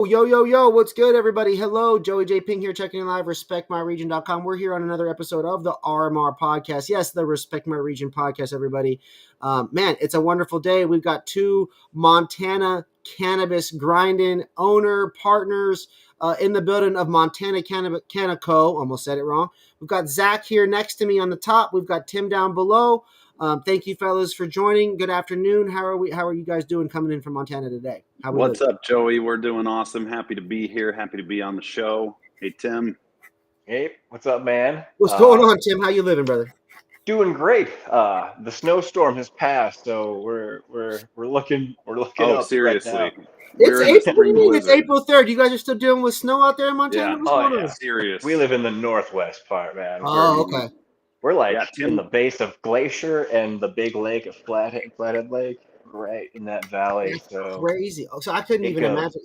Yo, yo, yo, what's good, everybody? Hello, Joey J. Ping here, checking in live, respectmyregion.com. We're here on another episode of the RMR Podcast. Yes, the Respect My Region Podcast, everybody. Man, it's a wonderful day. We've got two Montana Cannabis grinding owner partners in the building of Montana Canna Co. Almost said it wrong. We've got Zach here next to me on the top. We've got Tim down below. Thank you, fellas, for joining. Good afternoon. How are you guys doing coming in from Montana today? What's up, Joey? We're doing awesome. Happy to be here. Happy to be on the show. Hey, Tim. Hey, what's up, man? What's going on, Tim? How you living, brother? Doing great. The snowstorm has passed, so we're looking up seriously. right now. It's April. What do you mean? It's April 3rd. You guys are still dealing with snow out there in Montana? Yeah. Serious. We live in the northwest part, man. Okay. We're in the base of Glacier and the big lake of Flathead Lake, right in that valley. That's so crazy. So I couldn't even imagine.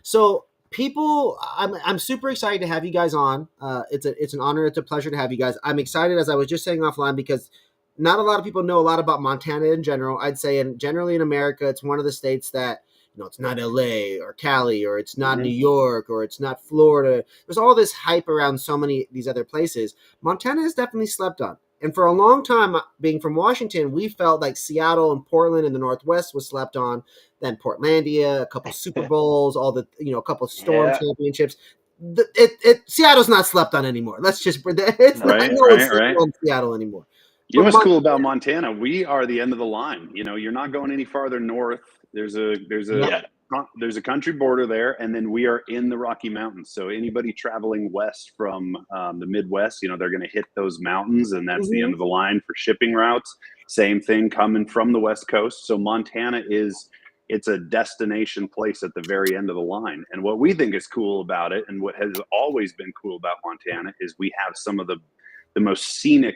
So people, I'm super excited to have you guys on. It's an honor. It's a pleasure to have you guys. I'm excited, as I was just saying offline, because not a lot of people know a lot about Montana in general. I'd say, and generally in America, it's one of the states that, it's not LA or Cali, or it's not New York, or it's not Florida. There's all this hype around so many of these other places. Montana is definitely slept on. And for a long time, being from Washington, we felt like Seattle and Portland in the Northwest was slept on. Then Portlandia, a couple Super Bowls, a couple Storm championships. Seattle's not slept on anymore. Let's just it's right, not on Seattle anymore. You know what's cool about Montana? We are the end of the line. You're not going any farther north. There's a country border there, and then we are in the Rocky Mountains. So anybody traveling west from the Midwest, they're going to hit those mountains, and that's the end of the line for shipping routes. Same thing coming from the West Coast. So Montana it's a destination place at the very end of the line. And what we think is cool about it, and what has always been cool about Montana, is we have some of the most scenic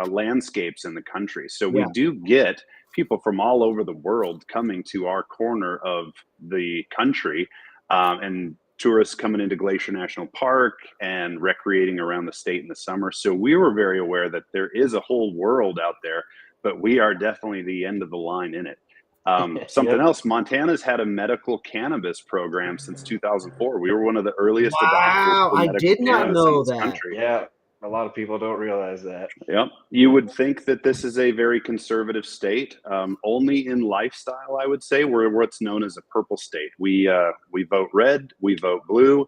landscapes in the country. So we do get people from all over the world coming to our corner of the country, and tourists coming into Glacier National Park and recreating around the state in the summer. So we were very aware that there is a whole world out there, but we are definitely the end of the line in it. Something else, Montana's had a medical cannabis program since 2004. We were one of the earliest adopters. Wow, I did not know that. Country. Yeah. A lot of people don't realize that. Yep. You would think that this is a very conservative state. Only in lifestyle, I would say, we're what's known as a purple state. We vote red, we vote blue.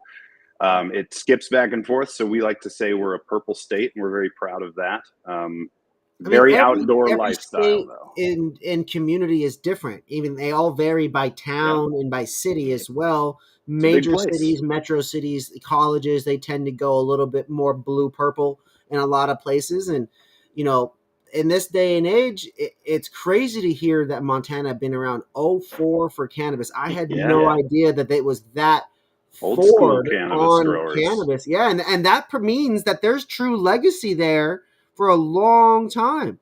It skips back and forth, so we like to say we're a purple state, and we're very proud of that. Every outdoor lifestyle, though. In community is different. Even they all vary by town and by city as well. Major cities, metro cities, colleges, they tend to go a little bit more blue-purple in a lot of places. And, in this day and age, it's crazy to hear that Montana had been around 2004 for cannabis. I had no idea that it was that forward on cannabis. Yeah, and that means that there's true legacy there for a long time.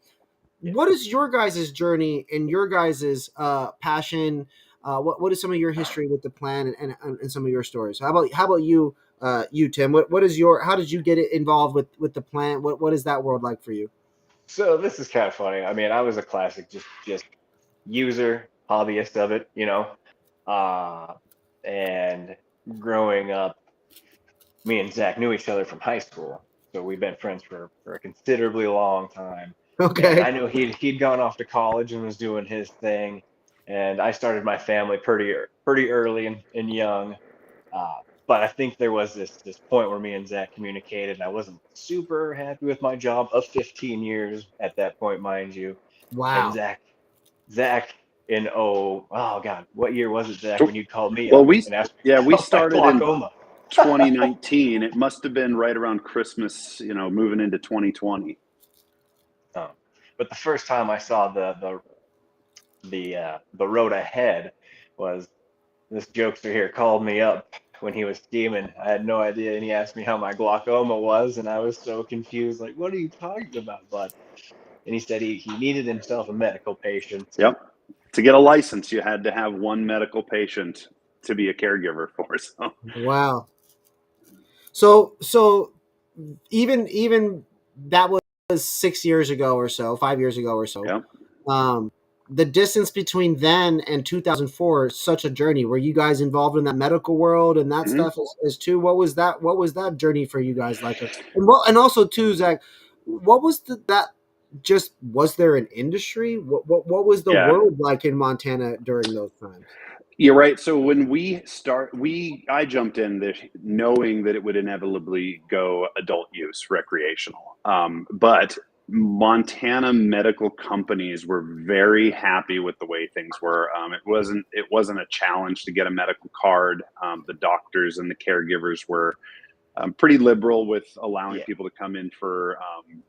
What is your guys' journey and your guys' passion? What is some of your history with the plan and some of your stories? How about you, Tim? How did you get involved with the plant? What is that world like for you? So this is kind of funny. I mean, I was a classic just user, hobbyist of it, and growing up, me and Zach knew each other from high school, so we've been friends for a considerably long time. Okay. And I knew he'd gone off to college and was doing his thing. And I started my family pretty early and young, but I think there was this point where me and Zach communicated, and I wasn't super happy with my job of 15 years at that point, mind you. Wow. And Zach in what year was it, Zach, when you called me? Well, we started in 2019. It must have been right around Christmas, moving into 2020. But the first time I saw the road ahead was this jokester here called me up when he was scheming. I had no idea, and he asked me how my glaucoma was, and I was so confused, like, what are you talking about, bud? And he said he needed himself a medical patient. Yep. To get a license, you had to have one medical patient to be a caregiver for. So. Wow. So even that was 6 years ago or so, 5 years ago or so. Yep. the distance between then and 2004 is such a journey. Were you guys involved in that medical world and that stuff as too? What was that journey for you guys like? And also too, Zach, what was that? Just was there an industry? What was the world like in Montana during those times? You're right. So when I jumped in there knowing that it would inevitably go adult use, recreational. But Montana medical companies were very happy with the way things were. It wasn't a challenge to get a medical card. The doctors and the caregivers were pretty liberal with allowing people to come in for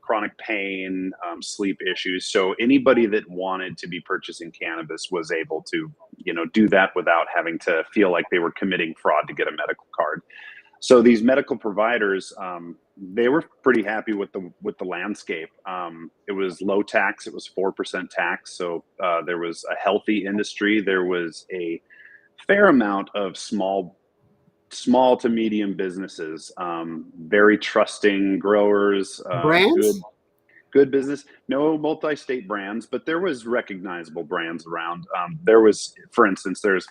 chronic pain, sleep issues. So anybody that wanted to be purchasing cannabis was able to, do that without having to feel like they were committing fraud to get a medical card. So these medical providers, they were pretty happy with the landscape. It was low tax. It was 4% tax. So there was a healthy industry. There was a fair amount of small to medium businesses, very trusting growers, brands, good business. No multi-state brands, but there was recognizable brands around. There was, for instance, there's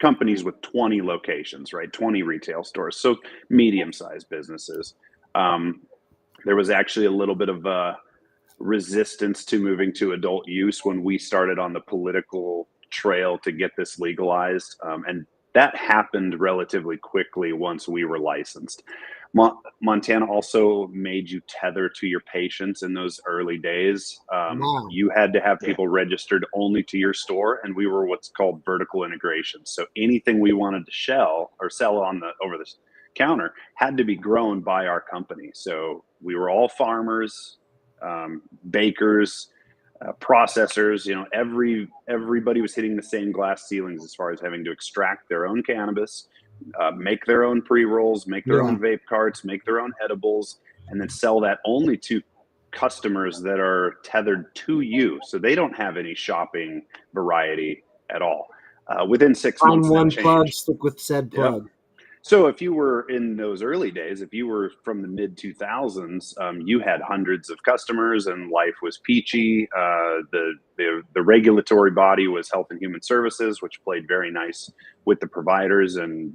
companies with 20 locations, right? 20 retail stores. So medium-sized businesses. There was actually a little bit of resistance to moving to adult use when we started on the political trail to get this legalized. And that happened relatively quickly once we were licensed. Montana also made you tether to your patients in those early days. You had to have people registered only to your store, and we were what's called vertical integration. So anything we wanted to sell on over the counter had to be grown by our company. So we were all farmers, bakers, processors. Everybody was hitting the same glass ceilings as far as having to extract their own cannabis, make their own pre-rolls, make their own vape carts, make their own edibles, and then sell that only to customers that are tethered to you. So they don't have any shopping variety at all. Within 6 months, find one plug, stick with said plug. So if you were in those early days, if you were from the mid 2000s, you had hundreds of customers and life was peachy. The regulatory body was Health and Human Services, which played very nice with the providers, and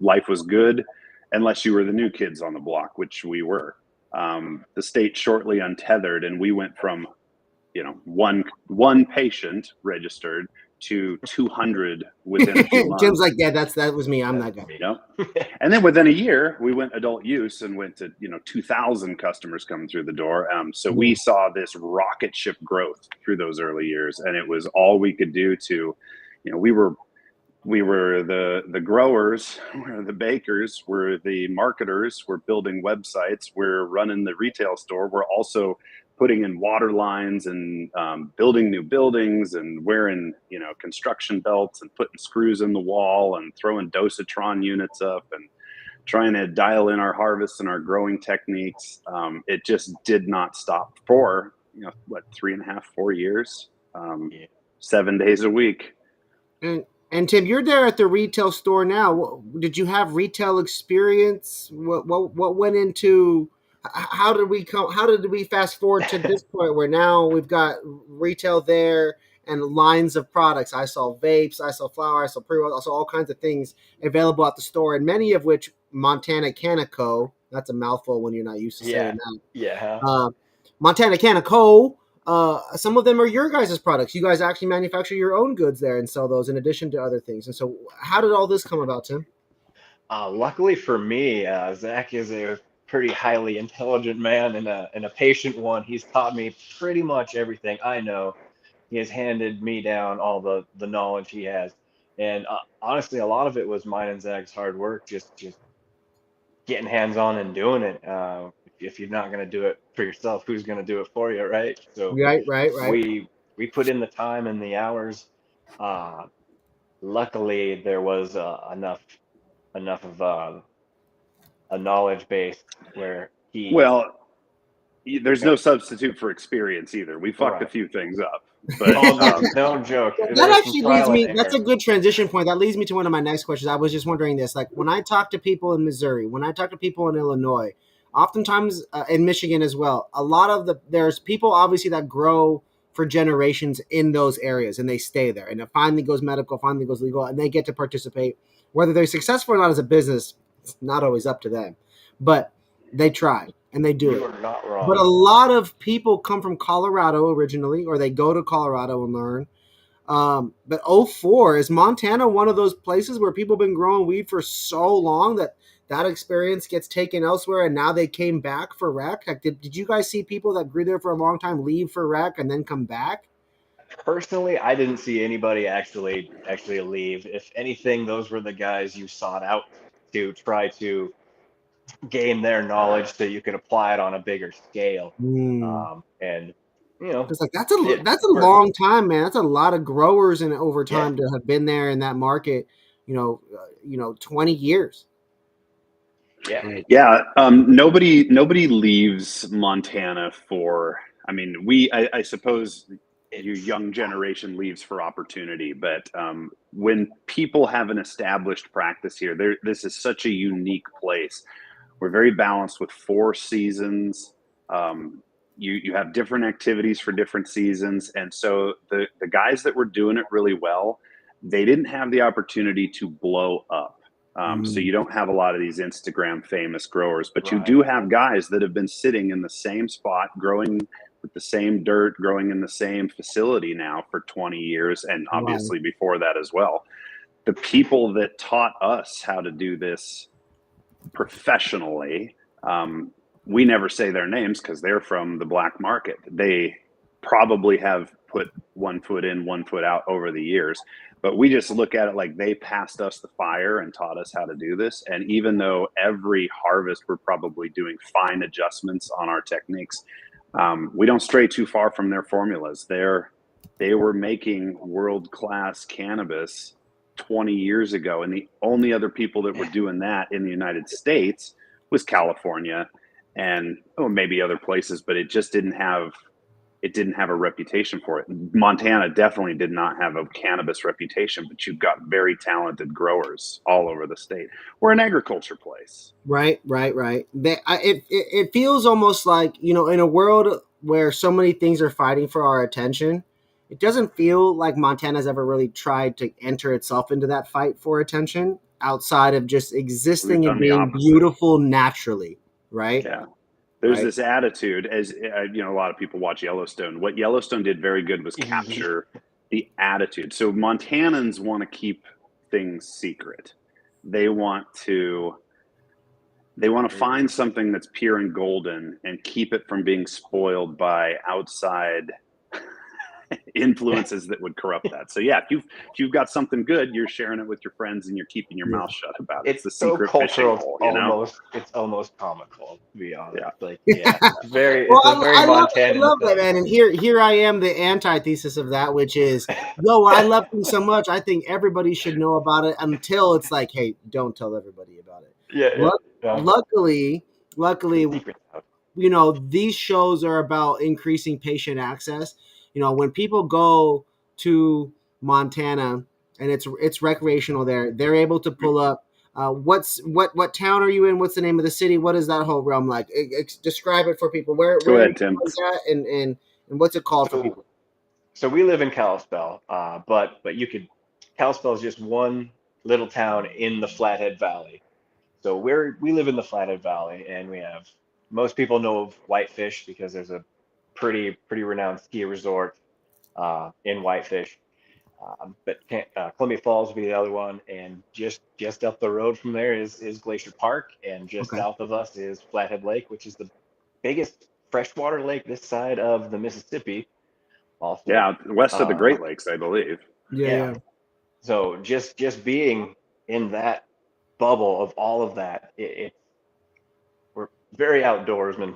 life was good unless you were the new kids on the block, which we were. The state shortly untethered, and we went from, one patient registered to 200 within a few months. Tim's like, that was me. I'm that guy. And then within a year, we went adult use and went to 2,000 customers coming through the door. So we saw this rocket ship growth through those early years, and it was all we could do to, we were the growers, we're the bakers, we're the marketers, we're building websites, we're running the retail store, we're also putting in water lines and building new buildings and wearing, construction belts and putting screws in the wall and throwing dosatron units up and trying to dial in our harvests and our growing techniques. It just did not stop for, 3.5, 4 years, 7 days a week. And Tim, you're there at the retail store now. Did you have retail experience? What went into? How did we fast forward to this point where now we've got retail there and lines of products? I saw vapes, I saw flower, I saw pre-rolls, I saw all kinds of things available at the store, and many of which Montana Canna Co. That's a mouthful when you're not used to saying that. Yeah. Montana Canna Co. Some of them are your guys' products. You guys actually manufacture your own goods there and sell those in addition to other things. And so, how did all this come about, Tim? Luckily for me, Zach is a pretty highly intelligent man and a patient one. He's taught me pretty much everything I know. He has handed me down all the knowledge he has, and honestly, a lot of it was mine and Zach's hard work, just getting hands on and doing it. If you're not going to do it for yourself, who's going to do it for you, right? So right. We put in the time and the hours. Luckily, there was enough of a knowledge base where there's no substitute for experience either. We fucked a few things up, but no joke. That actually leads me. That's a good transition point. That leads me to one of my next questions. I was just wondering this, like when I talk to people in Missouri, when I talk to people in Illinois, oftentimes in Michigan as well, a lot of there's people obviously that grow for generations in those areas, and they stay there. And it finally goes medical, finally goes legal, and they get to participate. Whether they're successful or not as a business, it's not always up to them. But they try, and they do You it. are not wrong. But a lot of people come from Colorado originally, or they go to Colorado and learn. But 04, is Montana one of those places where people have been growing weed for so long that experience gets taken elsewhere, and now they came back for rec? Like, did you guys see people that grew there for a long time leave for rec and then come back? Personally, I didn't see anybody actually leave. If anything, those were the guys you sought out to try to gain their knowledge so you could apply it on a bigger scale. And it's like that's a long time, man. That's a lot of growers and over time to have been there in that market. 20 years. Yeah. Nobody leaves Montana for. I mean, I suppose your young generation leaves for opportunity, but when people have an established practice here, this is such a unique place. We're very balanced with 4 seasons. You have different activities for different seasons, and so the guys that were doing it really well, they didn't have the opportunity to blow up. So you don't have a lot of these Instagram famous growers, but you do have guys that have been sitting in the same spot, growing with the same dirt, growing in the same facility now for 20 years, and obviously before that as well. The people that taught us how to do this professionally, we never say their names because they're from the black market. They probably have put one foot in, one foot out over the years, but we just look at it like they passed us the fire and taught us how to do this. And even though every harvest we're probably doing fine adjustments on our techniques, we don't stray too far from their formulas. They were making world-class cannabis 20 years ago, and the only other people that were doing that in the United States was California and maybe other places, but it just didn't have a reputation for it. Montana definitely did not have a cannabis reputation, but you've got very talented growers all over the state. We're an agriculture place. Right. It feels almost like, in a world where so many things are fighting for our attention, it doesn't feel like Montana's ever really tried to enter itself into that fight for attention outside of just existing and being beautiful naturally, right? Yeah. There's this attitude, as a lot of people watch Yellowstone. What Yellowstone did very good was capture the attitude. So Montanans want to keep things secret. They want to find something that's pure and golden and keep it from being spoiled by outside influences that would corrupt that. So yeah, if you've got something good, you're sharing it with your friends and you're keeping your mouth shut about it. It's the secret so cultural, hole, it's almost comical, to be honest. It's very Montana. I love that, man. And here I am, the antithesis of that, which is, I love things so much, I think everybody should know about it, until it's like, hey, don't tell everybody about it. Luckily, these shows are about increasing patient access. When people go to Montana and it's recreational there, they're able to pull up. What town are you in? What's the name of the city? What is that whole realm like? Describe it for people. Where ahead, Tim. Is that and what's it called for people? So we live in Kalispell, but Kalispell is just one little town in the Flathead Valley. So we live in the Flathead Valley, and we have, most people know of Whitefish because there's a pretty renowned ski resort in Whitefish, but Columbia Falls would be the other one, and just up the road from there is Glacier Park, and just south of us is Flathead Lake, which is the biggest freshwater lake this side of the Mississippi. Also, west of the Great Lakes, I believe. Yeah. So just being in that bubble of all of that, we're very outdoorsmen,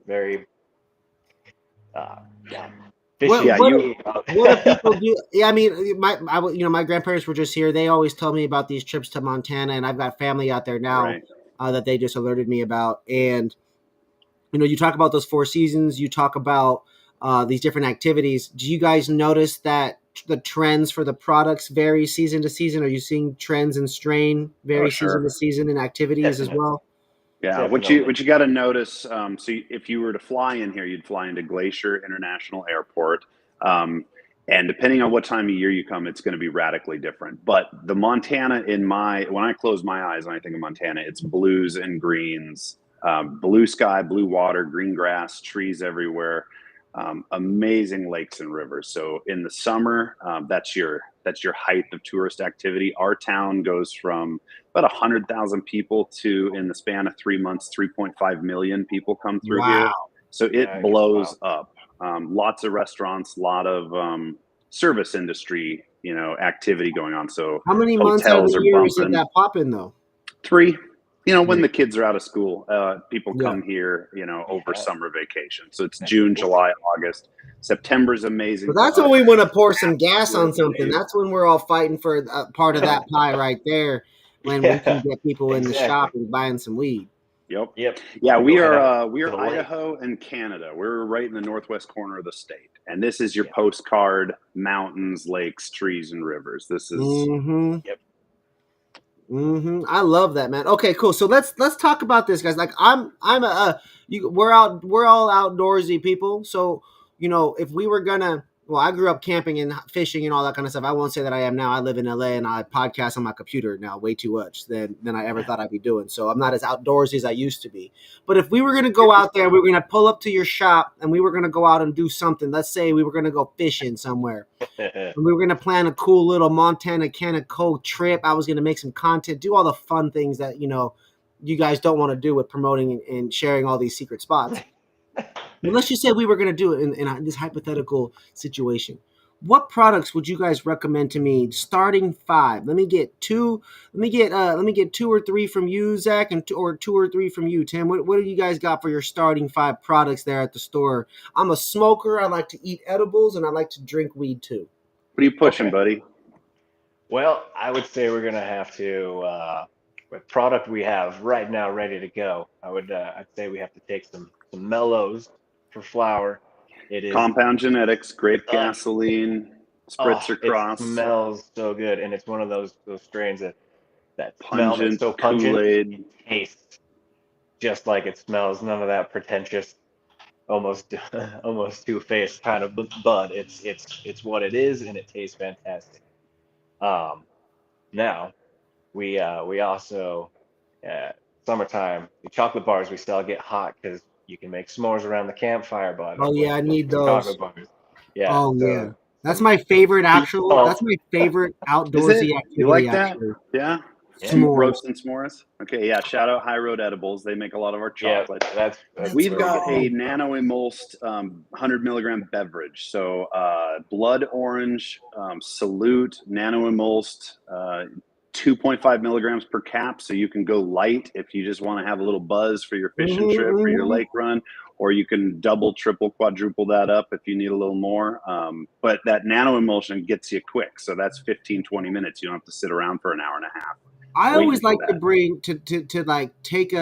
very. What do people do? Yeah, I mean, my grandparents were just here. They always tell me about these trips to Montana, and I've got family out there now that they just alerted me about. And you talk about those 4 seasons. You talk about these different activities. Do you guys notice that the trends for the products vary season to season? Are you seeing trends in strain vary season to season in activities as well? Yeah, what you got to notice. So if you were to fly in here, you'd fly into Glacier International Airport. And depending on what time of year you come, it's going to be radically different. But the Montana when I close my eyes when I think of Montana, it's blues and greens, blue sky, blue water, green grass, trees everywhere, amazing lakes and rivers. So in the summer, that's your height of tourist activity. Our town goes from about 100,000 people to, in the span of 3 months, 3.5 million people come through here. So it blows up. Lots of restaurants, lot of service industry, activity going on. So how many months out of the year is it that popping though? 3. When the kids are out of school, people come here, over summer vacation. So it's June, July, August. September's amazing. Well, that's when we want to pour some gas on something. That's when we're all fighting for a part of that pie right there. When we can get people in the shop and buying some weed. Yep. Yeah, we are Idaho and Canada. We're right in the northwest corner of the state, and this is your postcard: mountains, lakes, trees, and rivers. This is I love that, man. Okay, cool. So let's talk about this, guys. Like we're all outdoorsy people. So if we were gonna, I grew up camping and fishing and all that kind of stuff. I won't say that I am now. I live in LA and I podcast on my computer now way too much than I ever thought I'd be doing. So I'm not as outdoorsy as I used to be. But if we were going to go out there, we were going to pull up to your shop and we were going to go out and do something. Let's say we were going to go fishing somewhere. And we were going to plan a cool little Montana Canna Co trip. I was going to make some content, do all the fun things that, you guys don't want to do with promoting and sharing all these secret spots. But let's just say we were going to do it in this hypothetical situation. What products would you guys recommend to me? Starting 5. Let me get 2. Let me get 2 or 3 from you, Zach, or 2 or 3 from you, Tim. What do you guys got for your starting 5 products there at the store? I'm a smoker. I like to eat edibles, and I like to drink weed too. What are you pushing, buddy? Well, I would say we're going to have to, with product we have right now ready to go, I'd say we have to take some mellows for flower. It is compound genetics, great gasoline, spritzer cross. It smells so good, and it's one of those strains that pungent, so pungent. It tastes just like it smells. None of that pretentious, almost two-faced kind of bud. It's what it is, and it tastes fantastic. Now we also summertime, the chocolate bars we sell get hot because you can make s'mores around the campfire, bud. Oh yeah, I need those. Yeah. Oh yeah, that's my favorite. That's my favorite outdoorsy activity. You like that? Actually. Yeah. S'mores. Roasting s'mores. Okay, yeah. Shout out High Road Edibles. They make a lot of our chocolate. That's We've got a nano emulsed 100 milligram beverage. So blood orange, Salute, nano emulsed. 2.5 milligrams per cap, so you can go light if you just want to have a little buzz for your fishing trip or your lake run, or you can double, triple, quadruple that up if you need a little more. But that nano emulsion gets you quick, so that's 15, 20 minutes. You don't have to sit around for an hour and a half. I always like to bring to like take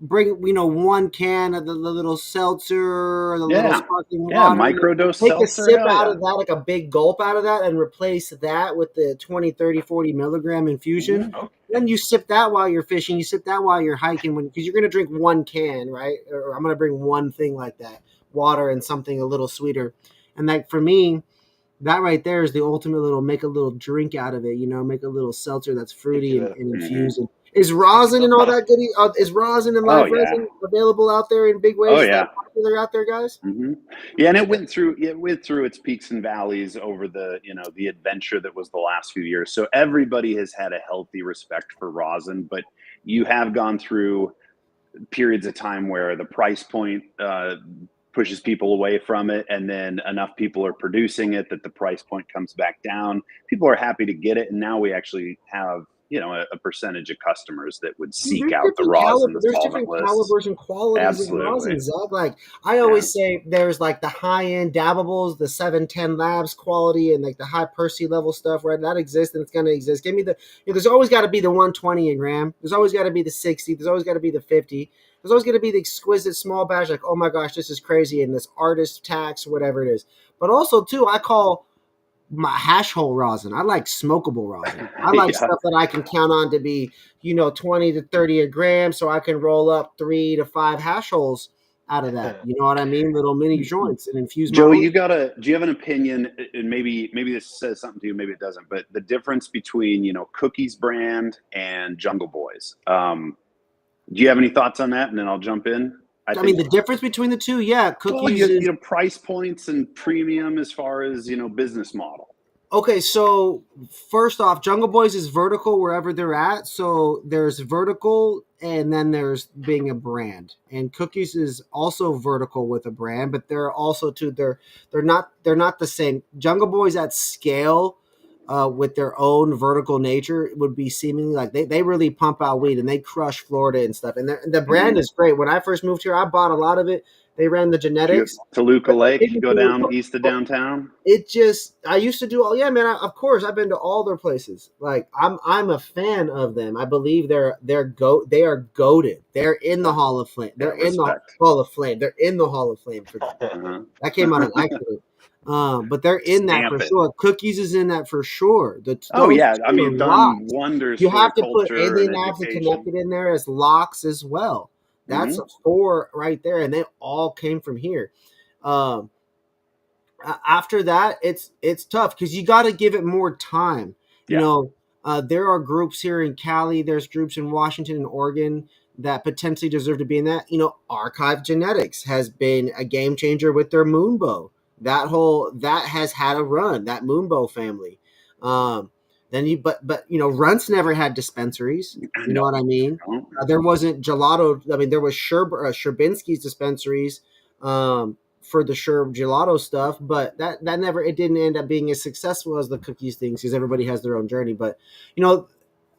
bring one can of the little seltzer or the little sparkling water. Microdose take seltzer. Take a sip out of that, like a big gulp out of that, and replace that with the 20, 30, 40 milligram infusion. Mm-hmm. Then you sip that while you're fishing. You sip that while you're hiking, because you're going to drink one can, right? Or I'm going to bring one thing like that, water and something a little sweeter. And like for me, that right there is the ultimate make a little drink out of it, make a little seltzer that's fruity and infused. Is rosin and all that goodie? Is rosin and live resin available out there in big ways? Oh yeah, popular out there, guys. Mm-hmm. Yeah, and it went through its peaks and valleys over the the adventure that was the last few years. So everybody has had a healthy respect for rosin, but you have gone through periods of time where the price point pushes people away from it, and then enough people are producing it that the price point comes back down. People are happy to get it, and now we actually have a percentage of customers that would seek out the rosin. There's different calibers and qualities of rosin, Zach. Like I always say, there's like the high end dabbables, the 710 Labs quality, and like the high Percy level stuff, right? That exists and it's going to exist. Give me there's always got to be the 120 a gram. There's always got to be the 60. There's always got to be the 50. There's always going to be the exquisite small batch, like, oh my gosh, this is crazy, and this artist tax, whatever it is. But also, too, I call my hash hole rosin. I like smokable rosin. I like stuff that I can count on to be, 20 to 30 a gram, so I can roll up 3 to 5 hash holes out of that. You know what I mean? Little mini joints and infuse. Joey, do you have an opinion? And maybe this says something to you, maybe it doesn't. But the difference between Cookies brand and Jungle Boys. Do you have any thoughts on that? And then I'll jump in. I mean, the difference between the two, Cookies is price points and premium as far as business model. Okay, so first off, Jungle Boys is vertical wherever they're at. So there's vertical, and then there's being a brand. And Cookies is also vertical with a brand, but they're also they're not the same. Jungle Boys at scale, with their own vertical nature, would be seemingly like they really pump out weed and they crush Florida and stuff. And the brand is great. When I first moved here, I bought a lot of it. They ran the genetics. Toluca Lake, go down east of downtown. I used to do of course I've been to all their places. Like I'm a fan of them. I believe they are goated. They're in the Hall of Fame. They're in the Hall of Fame. They're in the Hall of Fame for that. That came out of accident. But they're in that for sure. Cookies is in that for sure. I mean, done wonders. You have to put Indian Abs Connected in there as locks as well. That's 4 right there, and they all came from here. After that, it's tough because you got to give it more time. You know, there are groups here in Cali. There's groups in Washington and Oregon that potentially deserve to be in that. You know, Archive Genetics has been a game changer with their Moonbow. That has had a run. That Moonbow family. But Runts never had dispensaries. You know what I mean? There wasn't gelato. I mean, there was Sherbinsky's dispensaries for the gelato stuff, but it didn't end up being as successful as the Cookies things because everybody has their own journey. But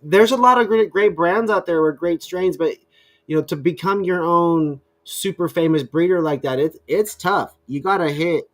there's a lot of great brands out there with great strains, but to become your own super famous breeder like that, it's tough. You got to hit.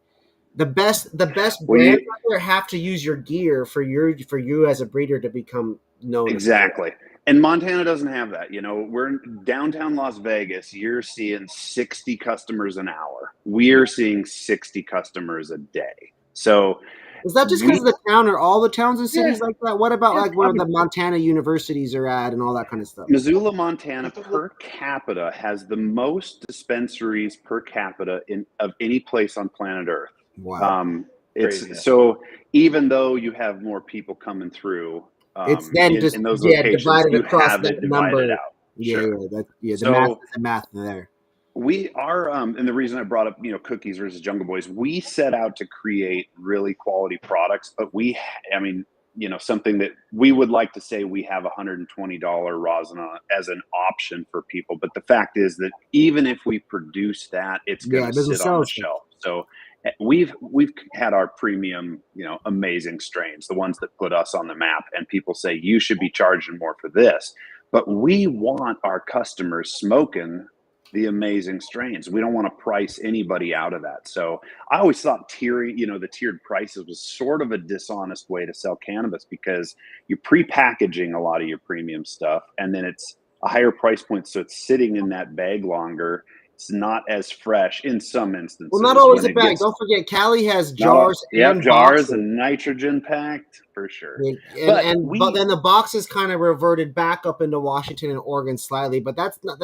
The best brands out there have to use your gear for you as a breeder to become known. Exactly. And Montana doesn't have that. We're in downtown Las Vegas. You're seeing 60 customers an hour. We're seeing 60 customers a day. So is that just because of the town or all the towns and cities like that? What about where the Montana universities are at and all that kind of stuff? Missoula, Montana per capita has the most dispensaries per capita of any place on planet Earth. Wow. So even though you have more people coming through, it's then in those locations, divided you across have that it divided number. out. The math there. We are, and the reason I brought up, Cookies versus Jungle Boys, we set out to create really quality products, but something that we would like to say we have $120 rosin as an option for people. But the fact is that even if we produce that, it's going to sit on the shelf. So we've had our premium, amazing strains, the ones that put us on the map, and people say you should be charging more for this. But we want our customers smoking the amazing strains. We don't want to price anybody out of that. So I always thought the tiered prices was sort of a dishonest way to sell cannabis because you're pre-packaging a lot of your premium stuff, and then it's a higher price point, so it's sitting in that bag longer. It's not as fresh in some instances. Well, not always a bag. Don't forget, Cali has jars. Jars boxes. And nitrogen packed for sure. But then the boxes kind of reverted back up into Washington and Oregon slightly. But that's not,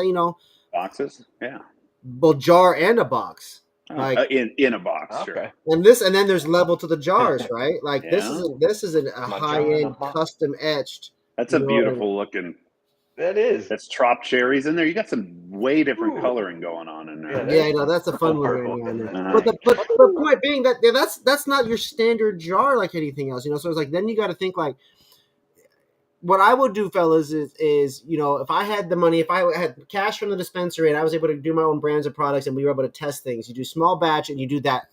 boxes, yeah. Well, jar and a box, in a box, okay. Sure. And then there's level to the jars, right? Like this isn't a high end custom etched. That's a beautiful looking. That is. That's trop cherries in there. You got some way different coloring going on in there. Yeah, I know that's a fun one. But the point being that's not your standard jar like anything else, So it's like then you got to think like. What I would do, fellas, is if I had the money, if I had cash from the dispensary and I was able to do my own brands of products and we were able to test things, you do small batch and you do that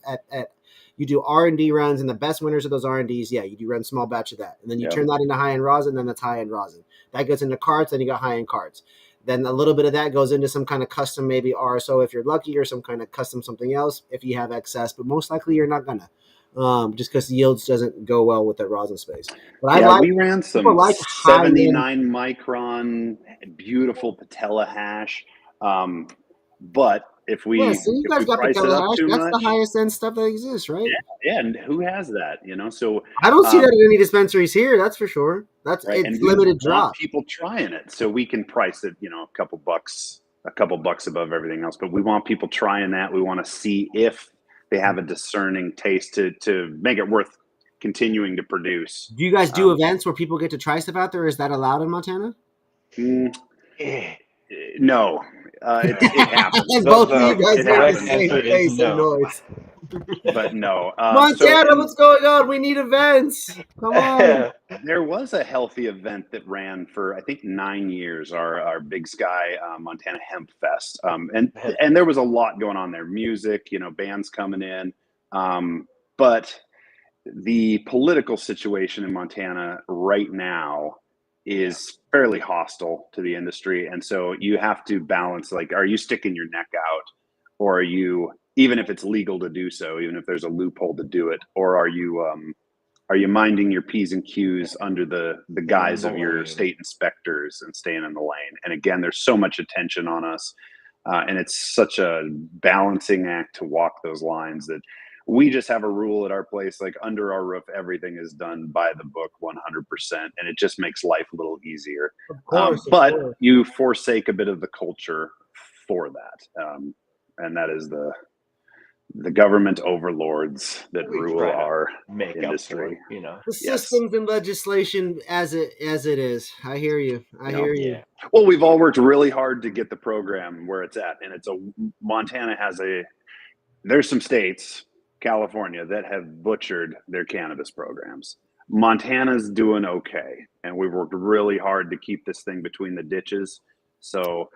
you do R&D runs, and the best winners of those R&Ds, you do run small batch of that. And then you turn that into high-end rosin, then that's high-end rosin. That goes into carts, then you got high-end carts. Then a little bit of that goes into some kind of custom, maybe RSO if you're lucky, or some kind of custom something else if you have excess, but most likely you're not gonna. Just because the yields doesn't go well with that rosin space. But we ran some 79 micron, beautiful patella hash. But if we, you guys got patella hash. That's the highest end stuff that exists, right? Yeah, and who has that? So I don't see that at any dispensaries here. That's for sure. It's limited drop. People trying it, so we can price it, a couple bucks a couple bucks above everything else. But we want people trying that. We want to see if they have a discerning taste to make it worth continuing to produce. Do you guys do events where people get to try stuff out there? Is that allowed in Montana? No, it happens. Both of you guys make the same face and noise. But no. Montana, what's going on? We need events. Come on. There was a healthy event that ran for, I think, 9 years, our Big Sky Montana Hemp Fest. And there was a lot going on there. Music, bands coming in. But the political situation in Montana right now is fairly hostile to the industry. And so you have to balance, like, are you sticking your neck out, or are you, even if it's legal to do so, even if there's a loophole to do it, or are you minding your P's and Q's under the guise of your state inspectors and staying in the lane? And again, there's so much attention on us, and it's such a balancing act to walk those lines that we just have a rule at our place, like under our roof, everything is done by the book 100%. And it just makes life a little easier. Of course, but you forsake a bit of the culture for that. And that is the government overlords that rule our industry. The systems and legislation as it is. I hear you. I hear you. Well, we've all worked really hard to get the program where it's at. And Montana there's some states, California, that have butchered their cannabis programs. Montana's doing okay, and we've worked really hard to keep this thing between the ditches. So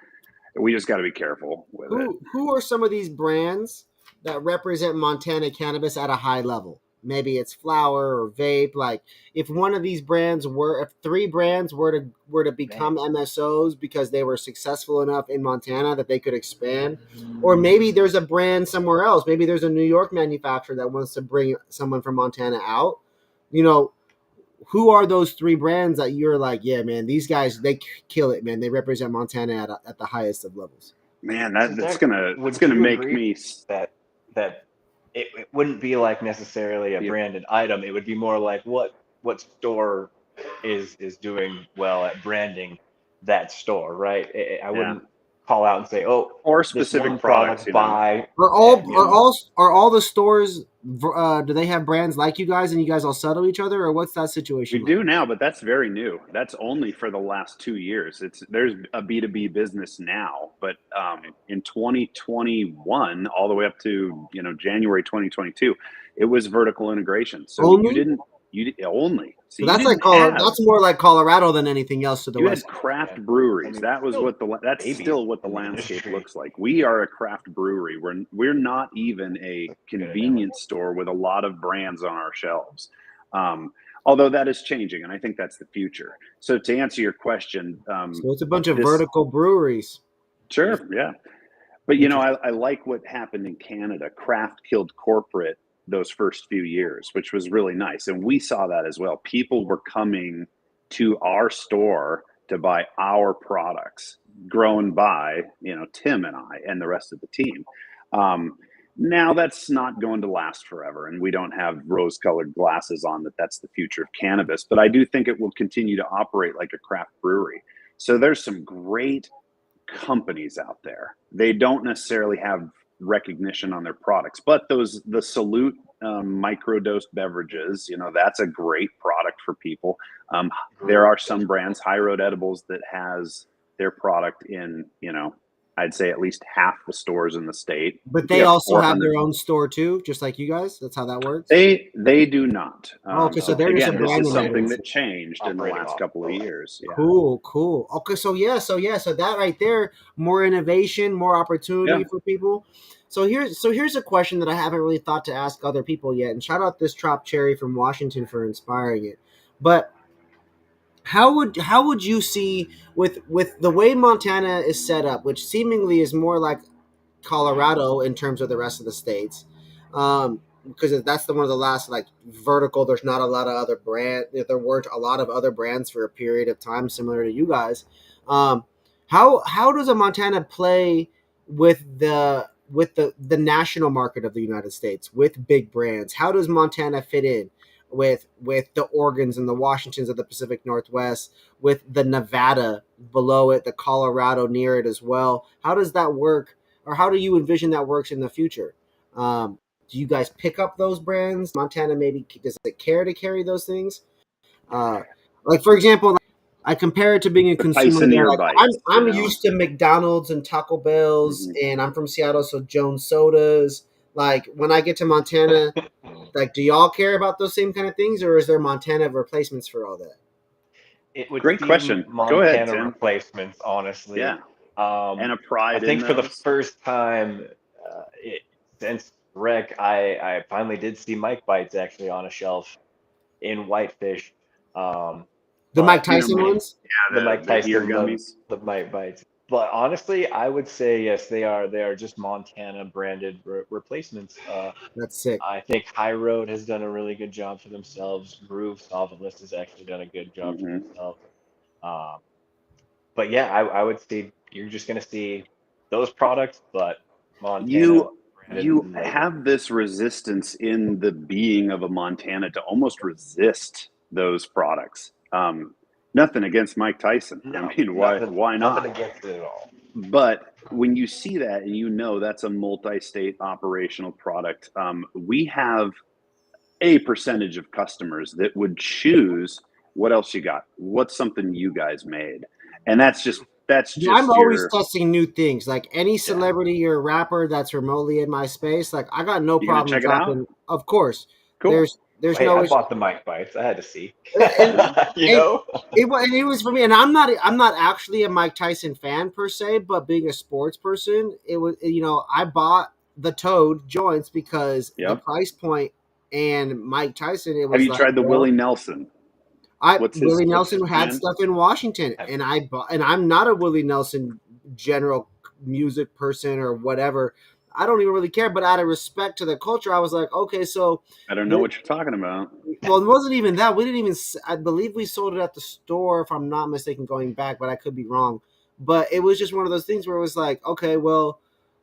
we just got to be careful with it. Who are some of these brands that represent Montana cannabis at a high level? Maybe it's flower or vape. Like, if one of these brands if 3 brands were to become MSOs because they were successful enough in Montana that they could expand, or maybe there's a brand somewhere else. Maybe there's a New York manufacturer that wants to bring someone from Montana out. Who are those 3 brands that you're like, yeah, man, these guys, they kill it, man. They represent Montana at the highest of levels. Man, that's gonna make me that it wouldn't be like necessarily a branded item. It would be more like what store is doing well at branding that store, right? I wouldn't call out and say, or specific products. Are all the stores? Do they have brands like you guys, and you guys all settle each other, or what's that situation? We do now, but that's very new. That's only for the last 2 years. There's a B2B business now, but in 2021, all the way up to January 2022, it was vertical integration. So you did only. So that's that's more like Colorado than anything else to the west. You had craft breweries. That was still what the landscape looks like. We are a craft brewery. We're not even a convenience store with a lot of brands on our shelves. Although that is changing, and I think that's the future. So to answer your question, so it's a bunch of vertical breweries. Sure, yeah. But I like what happened in Canada. Craft killed corporate those first few years, which was really nice. And we saw that as well. People were coming to our store to buy our products grown by, Tim and I and the rest of the team. Now that's not going to last forever. And we don't have rose-colored glasses on that's the future of cannabis. But I do think it will continue to operate like a craft brewery. So there's some great companies out there. They don't necessarily have recognition on their products, but the Salute microdosed beverages, that's a great product for people. There are some brands, High Road Edibles, that has their product in I'd say at least half the stores in the state. But they also have their own store too, just like you guys. That's how that works. They do not. Okay, so there's again, this is something that changed in the last couple of years. Yeah. Cool. Okay, so that right there, more innovation, more opportunity for people. So here's a question that I haven't really thought to ask other people yet. And shout out this Trop Cherry from Washington for inspiring it. But how would you see with the way Montana is set up, which seemingly is more like Colorado in terms of the rest of the states, because that's one of the last like vertical. There's not a lot of other brands. There weren't a lot of other brands for a period of time similar to you guys. How does a Montana play with the national market of the United States with big brands? How does Montana fit in? with the Oregons and the Washingtons of the Pacific Northwest, with the Nevada below it, the Colorado near it as well. How does that work, or how do you envision that works in the future? Do you guys pick up those brands? Montana maybe does it care to carry those things? Like for example, I compare it to being a consumer there. Like I'm used to McDonald's and Taco Bell's, and I'm from Seattle, so Jones Sodas. Like when I get to Montana, like do y'all care about those same kind of things, or is there Montana replacements for all that? It would Great question. Montana Go ahead, Tim. Replacements, honestly. Yeah. And a pride. I think for the first time since rec, I finally did see Mike Bites actually on a shelf in Whitefish. The Mike Tyson ones? Yeah, the Mike Tyson gummies. The Mike Bites. But honestly, I would say yes, they are just Montana branded replacements. That's sick. I think High Road has done a really good job for themselves. Groove Solventless has actually done a good job for themselves. But yeah, I would say you're just going to see those products, but Montana. You have this resistance in the being of a Montana to almost resist those products. Nothing against Mike Tyson. No, I mean, why not? Nothing against it at all. But when you see that and you know that's a multi-state operational product, we have a percentage of customers that would choose, what else you got? What's something you guys made? And that's just I'm always testing new things. Like any celebrity or rapper that's remotely in my space, like I got no problem dropping. Of course, cool. There's no. I bought the Mike Bites. I had to see. It was for me, and I'm not actually a Mike Tyson fan per se, but being a sports person, it was I bought the Toad joints because the price point and Mike Tyson. It was. Have you tried the Willie Nelson? Willie Nelson had stuff in Washington, and I'm not a Willie Nelson general music person or whatever. I don't even really care, but out of respect to the culture, I was like, okay, so I don't know what you're talking about. Well, it wasn't even that. We didn't even. I believe we sold it at the store, if I'm not mistaken, going back, but I could be wrong. But it was just one of those things where it was like, okay, well,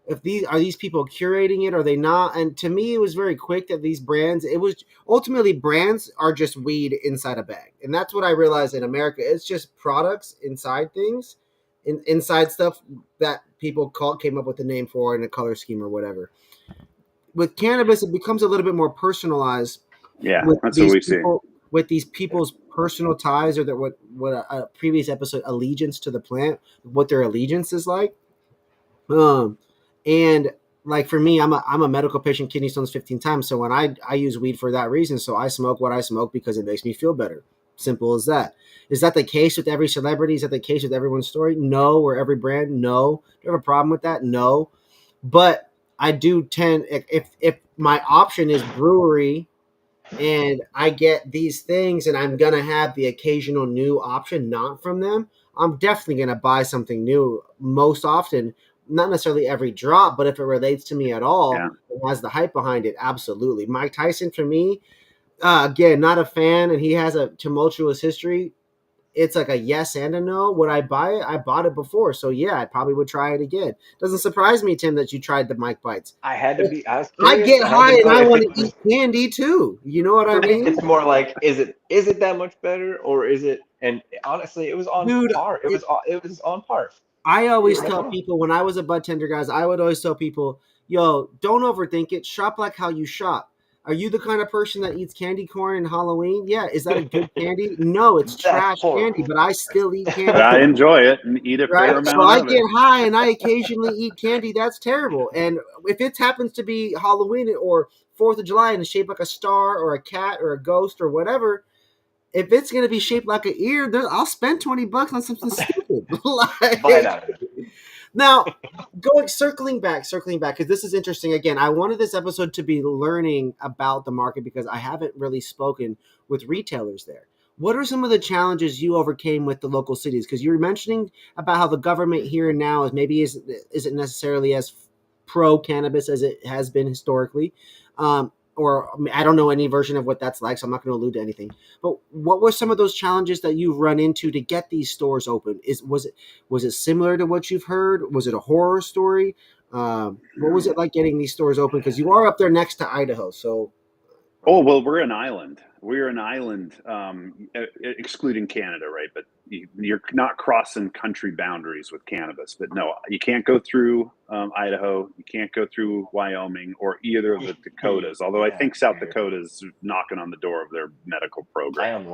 if these people curating it, or are they not? And to me, it was very quick that these brands. It was ultimately brands are just weed inside a bag, and that's what I realized in America. It's just products inside things, inside stuff that people came up with the name for and a color scheme or whatever. With cannabis, it becomes a little bit more personalized. Yeah, that's what we see. With these people's personal ties, or what a previous episode, allegiance to the plant, what their allegiance is like. And like for me, I'm a medical patient, kidney stones 15 times. So when I use weed for that reason, so I smoke what I smoke because it makes me feel better. Simple as that. Is that the case with every celebrity? Is that the case with everyone's story? No. Or every brand? No. Do you have a problem with that? No. But I do tend, if my option is brewery and I get these things and I'm going to have the occasional new option not from them, I'm definitely going to buy something new most often. Not necessarily every drop, but if it relates to me at all, it has the hype behind it, absolutely. Mike Tyson, for me, again, not a fan, and he has a tumultuous history. It's like a yes and a no. Would I buy it? I bought it before, so yeah, I probably would try it again. Doesn't surprise me, Tim, that you tried the Mike Bites. I had to be. I get high and I want to eat candy too. You know what I mean? It's more like, is it that much better, or is it? And honestly, it was on par. It was on par. I always tell people, when I was a bud tender, guys, I would always tell people, yo, don't overthink it. Shop like how you shop. Are you the kind of person that eats candy corn in Halloween? Yeah. Is that a good candy? No, it's trash candy, but I still eat candy. But I enjoy it and eat a fair amount of it. So I get high and I occasionally eat candy. That's terrible. And if it happens to be Halloween or 4th of July and it's shaped like a star or a cat or a ghost or whatever, if it's going to be shaped like an ear, I'll spend $20 on something stupid. Now, circling back, because this is interesting. Again, I wanted this episode to be learning about the market because I haven't really spoken with retailers there. What are some of the challenges you overcame with the local cities? Because you're mentioning about how the government here and now isn't necessarily as pro cannabis as it has been historically. Or I don't know any version of what that's like, so I'm not going to allude to anything. But what were some of those challenges that you've run into to get these stores open? Was it similar to what you've heard? Was it a horror story? What was it like getting these stores open? Because you are up there next to Idaho, so. Oh, well, we're an island. We're an island, excluding Canada, right? But you're not crossing country boundaries with cannabis. But no, you can't go through Idaho. You can't go through Wyoming or either of the Dakotas. Although I think South Dakota is knocking on the door of their medical program.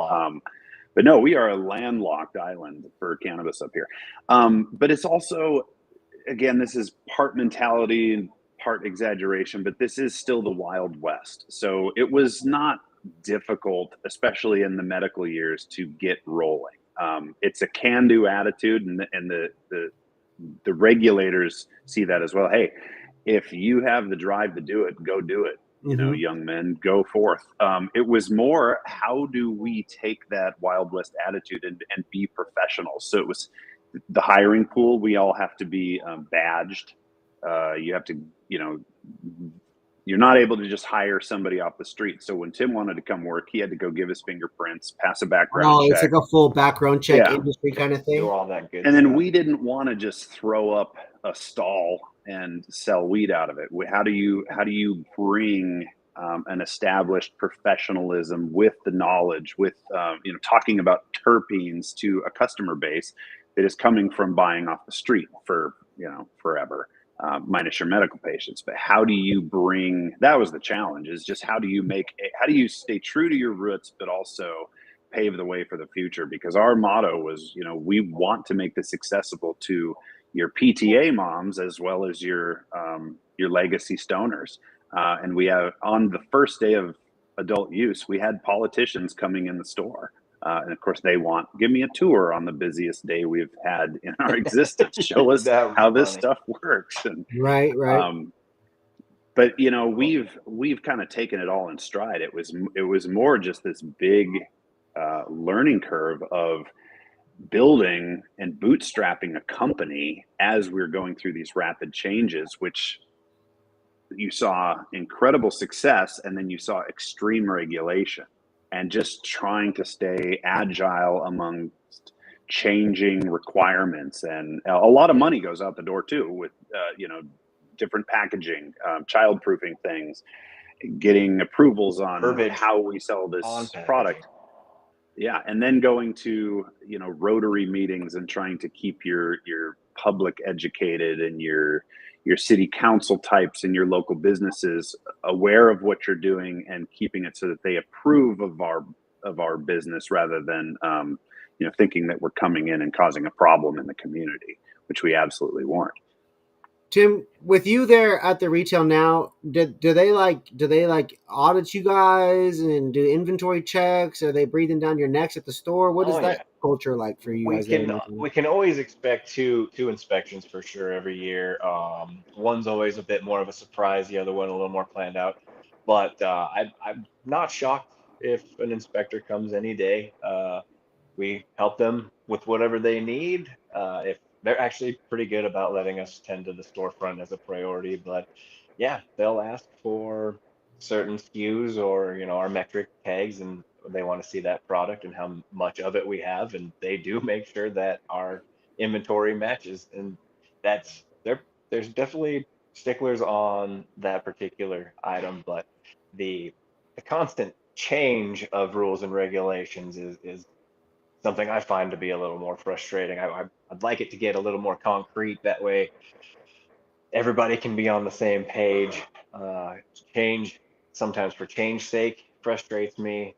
But no, we are a landlocked island for cannabis up here. But it's also, again, this is part mentality and part exaggeration, but this is still the Wild West. So it was not difficult, especially in the medical years, to get rolling. It's a can-do attitude, and the regulators see that as well. Hey, if you have the drive to do it, go do it. You know, young men, go forth. It was more, how do we take that Wild West attitude and be professionals? So it was the hiring pool. We all have to be badged. You have to, you're not able to just hire somebody off the street. So when Tim wanted to come work, he had to go give his fingerprints, pass a background check. It's like a full background check industry kind of thing. Do all that good and then we didn't want to just throw up a stall and sell weed out of it. How do you bring an established professionalism with the knowledge, with talking about terpenes to a customer base that is coming from buying off the street for forever, minus your medical patients? But how do you bring, that was the challenge, is just how do you stay true to your roots but also pave the way for the future? Because our motto was, we want to make this accessible to your PTA moms as well as your legacy stoners. And we have, on the first day of adult use, we had politicians coming in the store. And of course, give me a tour on the busiest day we've had in our existence. Show us how this stuff works. And, right. But we've kind of taken it all in stride. It was more just this big learning curve of building and bootstrapping a company as we're going through these rapid changes, which you saw incredible success, and then you saw extreme regulation, and just trying to stay agile amongst changing requirements. And a lot of money goes out the door too, with different packaging, child-proofing things, getting approvals on how we sell this product. Yeah, and then going to Rotary meetings and trying to keep your public educated, and your city council types and your local businesses aware of what you're doing, and keeping it so that they approve of our business, rather than thinking that we're coming in and causing a problem in the community, which we absolutely weren't. Tim, with you there at the retail now, do they audit you guys and do inventory checks? Are they breathing down your necks at the store? What is that culture like for you guys? We can always expect two inspections for sure every year. One's always a bit more of a surprise, the other one a little more planned out. But I'm not shocked if an inspector comes any day. We help them with whatever they need. If they're actually pretty good about letting us tend to the storefront as a priority, but yeah, they'll ask for certain SKUs or our metric tags, and they want to see that product and how much of it we have, and they do make sure that our inventory matches. And there's definitely sticklers on that particular item, but the constant change of rules and regulations is something I find to be a little more frustrating. I'd like it to get a little more concrete. That way everybody can be on the same page. Change, sometimes for change's sake, frustrates me.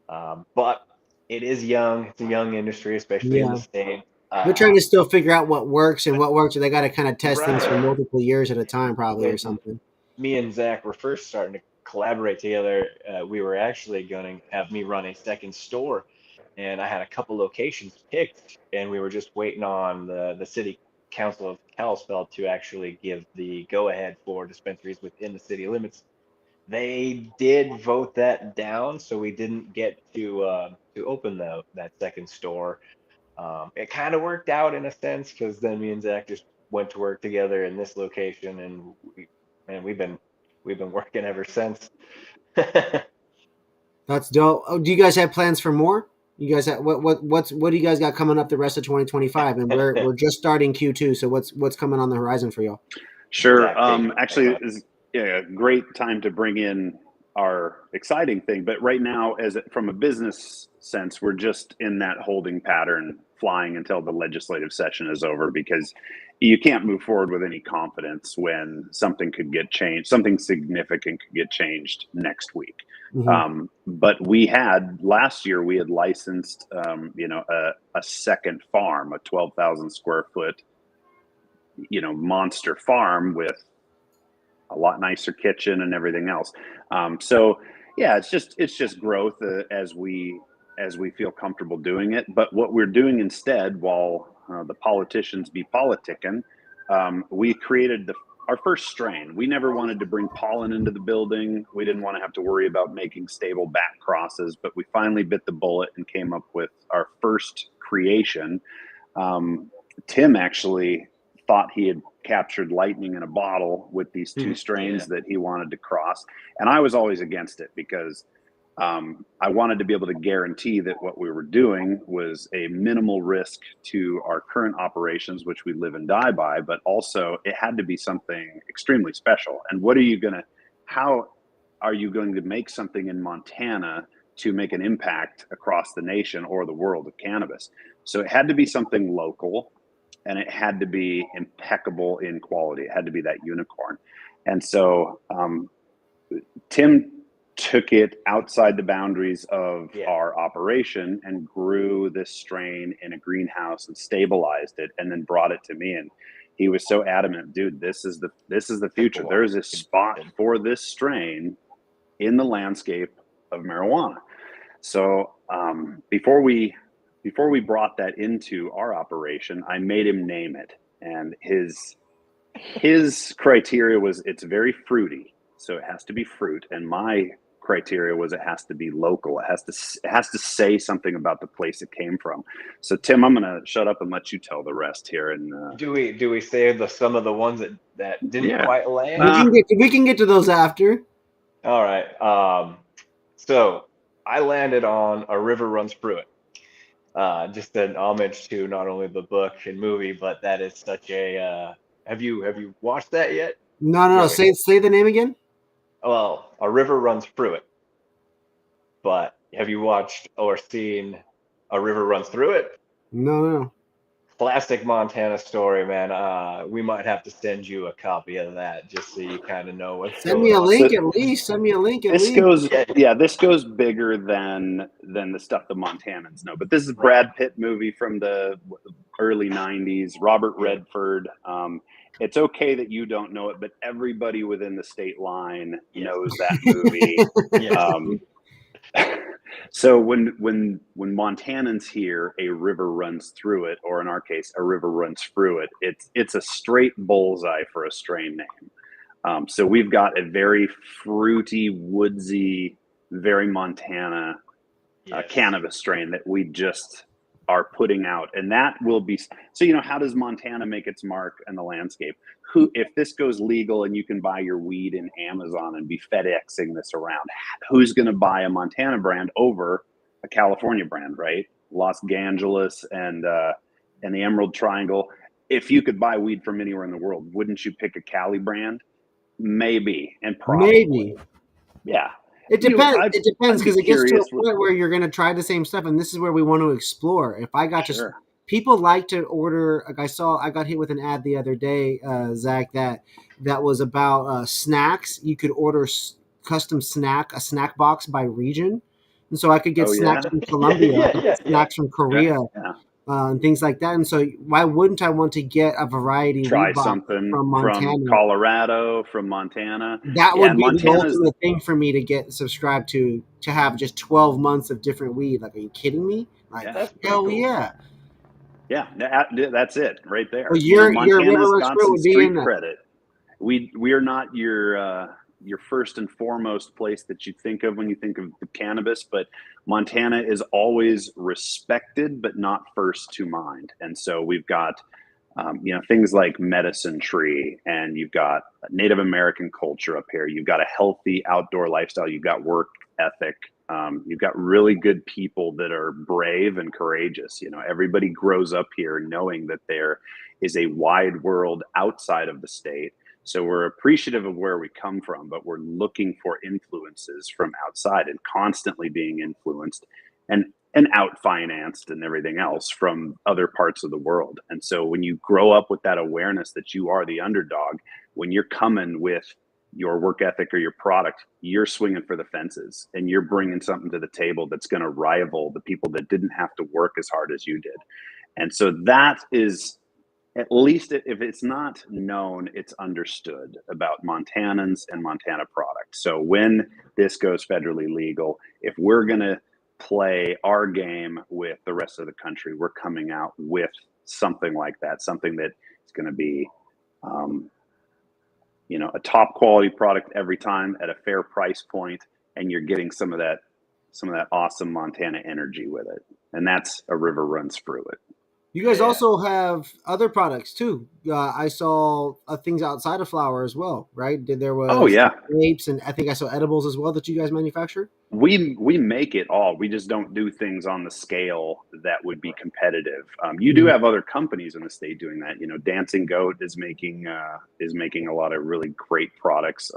But it is young. It's a young industry, especially in the state. They're trying to still figure out what works and what works. So they got to kind of test things for multiple years at a time, probably, or something. Me and Zach were first starting to collaborate together. We were actually going to have me run a second store, and I had a couple locations picked, and we were just waiting on the city council of Kalispell to actually give the go-ahead for dispensaries within the city limits. They did vote that down, so we didn't get to open that second store. It kind of worked out in a sense, because then me and Zach just went to work together in this location, and we've been working ever since. That's dope. Oh, do you guys have plans for more? You guys have, what do you guys got coming up the rest of 2025? And we're just starting Q2, so what's coming on the horizon for y'all? Sure. Actually, it's a great time to bring in our exciting thing. But right now, from a business sense, we're just in that holding pattern, flying until the legislative session is over, because you can't move forward with any confidence when something could get changed, something significant could get changed next week. But last year we had licensed, a second farm, a 12,000 square foot, monster farm with a lot nicer kitchen and everything else. So yeah, it's just growth as we feel comfortable doing it. But what we're doing instead, while the politicians be politicking, we created our first strain. We never wanted to bring pollen into the building. We didn't want to have to worry about making stable back crosses, but we finally bit the bullet and came up with our first creation. Tim actually thought he had captured lightning in a bottle with these two strains that he wanted to cross. And I was always against it, because I wanted to be able to guarantee that what we were doing was a minimal risk to our current operations, which we live and die by, but also it had to be something extremely special. And how are you going to make something in Montana to make an impact across the nation or the world of cannabis? So it had to be something local, and it had to be impeccable in quality. It had to be that unicorn. And so Tim took it outside the boundaries of our operation and grew this strain in a greenhouse and stabilized it, and then brought it to me. And he was so adamant, dude, this is the future. There is a spot for this strain in the landscape of marijuana. So before we brought that into our operation, I made him name it. And his criteria was, it's very fruity, so it has to be fruit. And my criteria was, it has to be local. It has to say something about the place it came from. So Tim, I'm gonna shut up and let you tell the rest here. And do we say some of the ones that didn't quite land? We can get to those after. All right. So I landed on A River Runs Through It. Just an homage to not only the book and movie, but that is such a. Have you watched that yet? No. Say the name again. Well, A River Runs Through It. But have you watched or seen A River Runs Through It? No. Classic Montana story, man. We might have to send you a copy of that just so you kind of know what's going on. Send me a link at least. This goes bigger than the stuff the Montanans know. But this is Brad Pitt movie from the early 90s, Robert Redford. It's okay that you don't know it, but everybody within the state line knows that movie. So when Montanans hear A River Runs Through It, or in our case, A River Runs Through It, it's a straight bullseye for a strain name. So we've got a very fruity, woodsy, very Montana cannabis strain that we just are putting out, and that will be. So how does Montana make its mark in the landscape? If this goes legal and you can buy your weed in Amazon and be FedExing this around, who's going to buy a Montana brand over a California brand, right? Los Angeles and the Emerald Triangle. If you could buy weed from anywhere in the world, wouldn't you pick a Cali brand? Maybe, and probably. Yeah. It depends. It depends, because it gets to a point where you're going to try the same stuff, and this is where we want to explore. If I got to, people like to order. Like I got hit with an ad the other day, Zach, that was about snacks. You could order custom a snack box by region, and so I could get snacks from Colombia, snacks from Korea. And things like that. And so why wouldn't I want to get a variety? Try something from Colorado, from Montana. That would be the ultimate thing for me to get subscribed to have just 12 months of different weed. Like, are you kidding me? Like, hell cool. Yeah. Yeah, that's it right there. Well, Montana's got some street credit. We are not your first and foremost place that you think of when you think of cannabis, but Montana is always respected, but not first to mind. And so we've got, things like medicine tree, and you've got Native American culture up here. You've got a healthy outdoor lifestyle. You've got work ethic. You've got really good people that are brave and courageous. Everybody grows up here knowing that there is a wide world outside of the state. So we're appreciative of where we come from, but we're looking for influences from outside and constantly being influenced and out financed and everything else from other parts of the world. And so when you grow up with that awareness that you are the underdog, when you're coming with your work ethic or your product, you're swinging for the fences and you're bringing something to the table that's going to rival the people that didn't have to work as hard as you did. And so that is, at least if it's not known, it's understood about Montanans and Montana products. So when this goes federally legal, if we're going to play our game with the rest of the country, we're coming out with something like that, something that is going to be, a top quality product every time at a fair price point, and you're getting some of that awesome Montana energy with it. And that's A River Runs Through It. You guys also have other products too. I saw things outside of flower as well, right? There was grapes, and I think I saw edibles as well that you guys manufacture. We make it all. We just don't do things on the scale that would be competitive. You do have other companies in the state doing that. Dancing Goat is making a lot of really great products.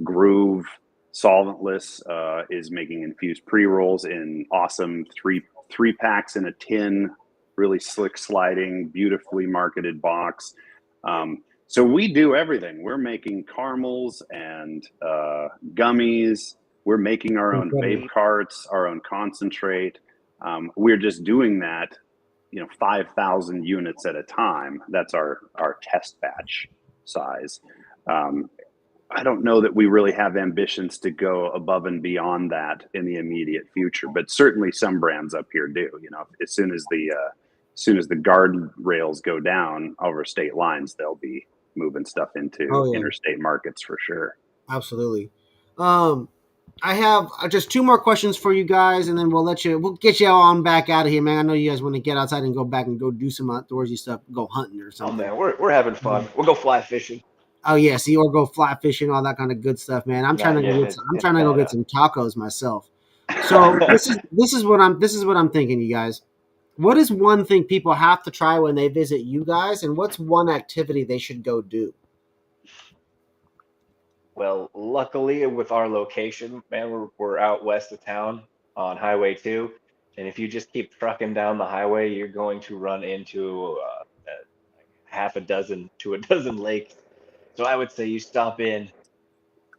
Groove Solventless is making infused pre-rolls in awesome three packs in a tin. Really slick sliding, beautifully marketed box. So we do everything. We're making caramels and gummies. We're making our own vape carts, our own concentrate. We're just doing that, 5,000 units at a time. That's our test batch size. I don't know that we really have ambitions to go above and beyond that in the immediate future, but certainly some brands up here do. As soon as the guardrails go down over state lines, they'll be moving stuff into interstate markets for sure. Absolutely. I have just two more questions for you guys, and then we'll get you on back out of here, man. I know you guys want to get outside and go back and go do some outdoorsy stuff, go hunting or something. Oh man, we're having fun. We'll go fly fishing. Oh yeah, see, or go fly fishing, all that kind of good stuff, man. I'm trying to go get some tacos myself. So this is what I'm thinking, you guys. What is one thing people have to try when they visit you guys, and what's one activity they should go do? Well, luckily with our location, man, we're out west of town on Highway 2, and if you just keep trucking down the highway, you're going to run into half a dozen to a dozen lakes. So I would say you stop in,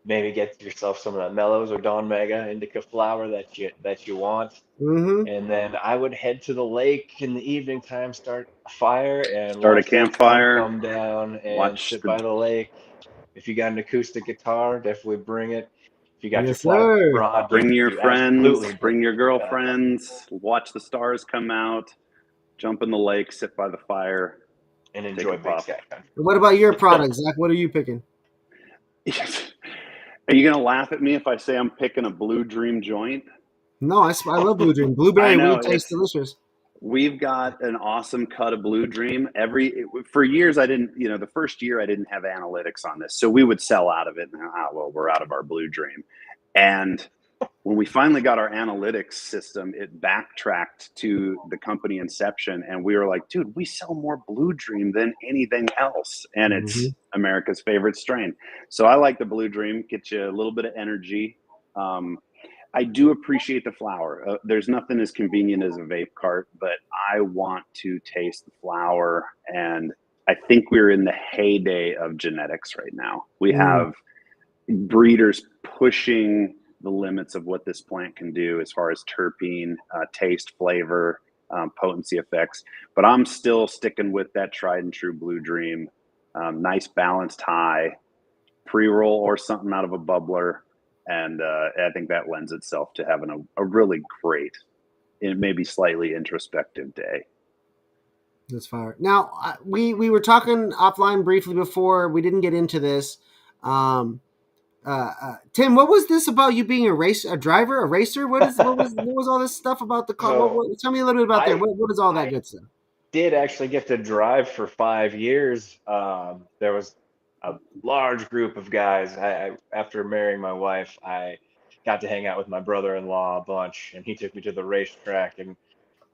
maybe get yourself some of that Mellows or Don Mega indica flower that you want, and then I would head to the lake in the evening time, start a fire, and start a campfire, come down and sit by the lake. If you got an acoustic guitar, definitely bring it. If you got your flat rod, bring your friends, bring your girlfriends, watch the stars come out, jump in the lake, sit by the fire, and enjoy Big Sky Country. What about your products, Zach? What are you picking? Are you gonna laugh at me if I say I'm picking a Blue Dream joint? No, I love Blue Dream. Blueberry weed tastes delicious. We've got an awesome cut of Blue Dream. For years, I didn't, the first year I didn't have analytics on this. So we would sell out of it and, we're out of our Blue Dream. And when we finally got our analytics system, it backtracked to the company inception. And we were like, dude, we sell more Blue Dream than anything else. And it's America's favorite strain. So I like the Blue Dream, get you a little bit of energy. I do appreciate the flower. There's nothing as convenient as a vape cart, but I want to taste the flower. And I think we're in the heyday of genetics right now. We have breeders pushing the limits of what this plant can do as far as terpene, taste, flavor, potency effects. But I'm still sticking with that tried and true Blue Dream. Nice balanced high, pre-roll or something out of a bubbler. And I think that lends itself to having a really great, maybe slightly introspective day. That's fire. Now, we were talking offline briefly before. We didn't get into this. Tim, what was this about you being a driver, a racer? What was all this stuff about the car? Tell me a little bit about that. What is all that good stuff? Did actually get to drive for 5 years. There was a large group of guys. After marrying my wife, I got to hang out with my brother-in-law a bunch, and he took me to the racetrack, and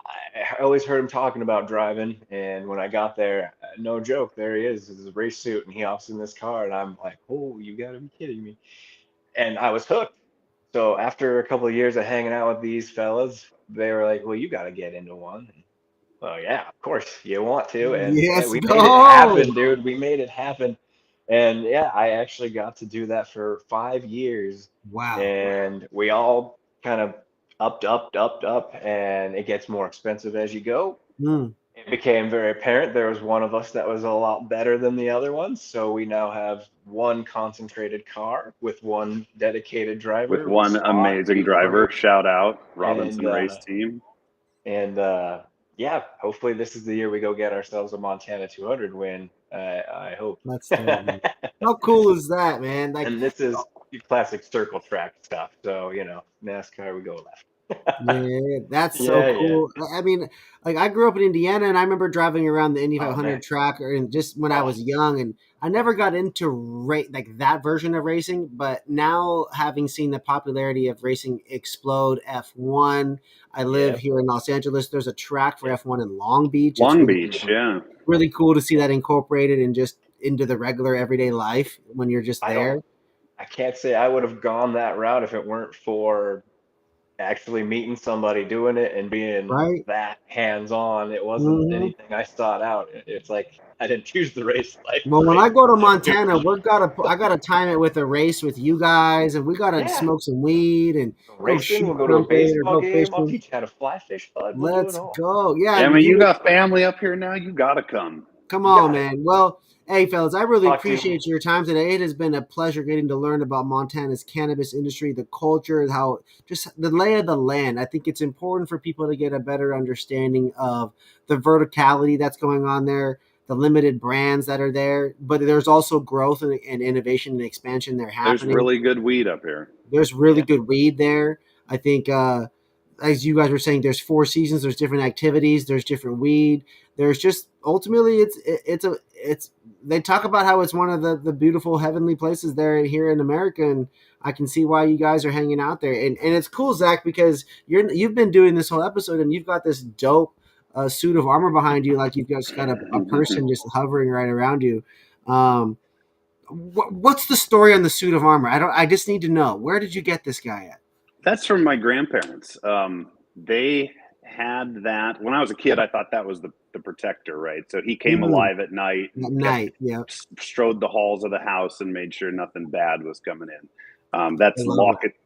I always heard him talking about driving, and when I got there, no joke, there he is. This is a race suit, and he hops in this car, and I'm like, oh, you gotta be kidding me. And I was hooked. So after a couple of years of hanging out with these fellas, they were like, well, you gotta get into one. Well, yeah, of course, you want to. And yeah, Yes, we made it go. happen, dude. We made it happen. And yeah, I actually got to do that for 5 years. Wow. And we all kind of upped, and it gets more expensive as you go. It became very apparent there was one of us that was a lot better than the other ones. So we now have one concentrated car with one dedicated driver. With one amazing driver. Shout out Robinson Race Team. And yeah, hopefully this is the year we go get ourselves a Montana 200 win. I hope. That's terrible. How cool is that, man? Like, and this is classic circle track stuff. So, NASCAR, we go left. Yeah, that's so cool. Yeah. I mean, like I grew up in Indiana, and I remember driving around the Indy 500 track, and just when I was young, and I never got into like that version of racing. But now, having seen the popularity of racing explode, F1. I live here in Los Angeles. There's a track for F1 in Long Beach. Long Beach, really cool to see that incorporated and just into the regular everyday life when you're just there. I can't say I would have gone that route if it weren't for actually meeting somebody doing it and being that hands-on. It wasn't anything I sought out. It's like I didn't choose the race life. Well, when I go to Montana, I gotta time it with a race with you guys, and we gotta smoke some weed and racing. We'll go to a baseball game. I'll teach you how to fly fish, bud. Let's go. Yeah, I mean, you got family up here now. You gotta come. Come on, man. Well, hey, fellas, I really appreciate your time today. It has been a pleasure getting to learn about Montana's cannabis industry, the culture, how just the lay of the land. I think it's important for people to get a better understanding of the verticality that's going on there, the limited brands that are there, but there's also growth and innovation and expansion there happening. There's really good weed up here. There's really good weed there. I think, as you guys were saying, there's 4 seasons, there's different activities, there's different weed. There's just ultimately they talk about how it's one of the beautiful heavenly places there here in America, and I can see why you guys are hanging out there. And it's cool, Zach, because you've been doing this whole episode and you've got this dope suit of armor behind you, like you've just got a person just hovering right around you. What's the story on the suit of armor? I just need to know, where did you get this guy at? That's from my grandparents. They had that when I was a kid. I thought that was the protector, right? So he came alive at night. Strode the halls of the house and made sure nothing bad was coming in. That's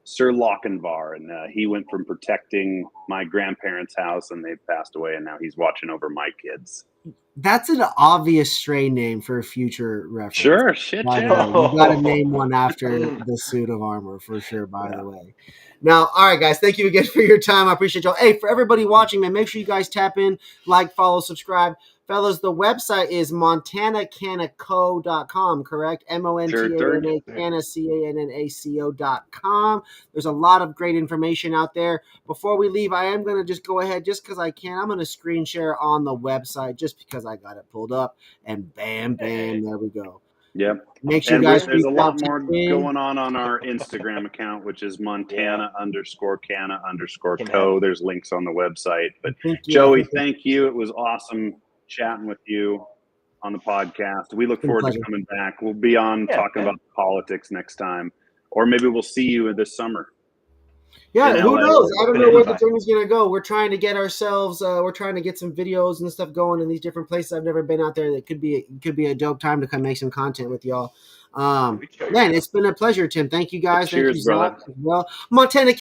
Sir Lochinvar, and he went from protecting my grandparents' house, and they passed away, and now he's watching over my kids. That's an obvious stray name for a future reference. Sure, shit. You got to name one after the suit of armor for sure, by the way. Now, all right, guys, thank you again for your time. I appreciate y'all. Hey, for everybody watching, man, make sure you guys tap in, like, follow, subscribe. Fellas, the website is montanacannaco.com, correct? MONTANA CANNACO.com. There's a lot of great information out there. Before we leave, I am going to just go ahead, just because I can, I'm going to screen share on the website just because I got it pulled up. And bam, there we go. Yep. Make sure guys. There's a lot more going on our Instagram account, which is Montana_Canna_Co. There's links on the website. But Joey, thank you. It was awesome chatting with you on the podcast. We look forward to coming back. We'll be on talking about politics next time, or maybe we'll see you this summer. Yeah, who knows? I don't know where the journey's going to go. We're trying to get ourselves, we're trying to get some videos and stuff going in these different places. I've never been out there. That could be a dope time to come make some content with y'all. Man, it's been a pleasure, Tim. Thank you guys. Cheers, brother. Well, Montana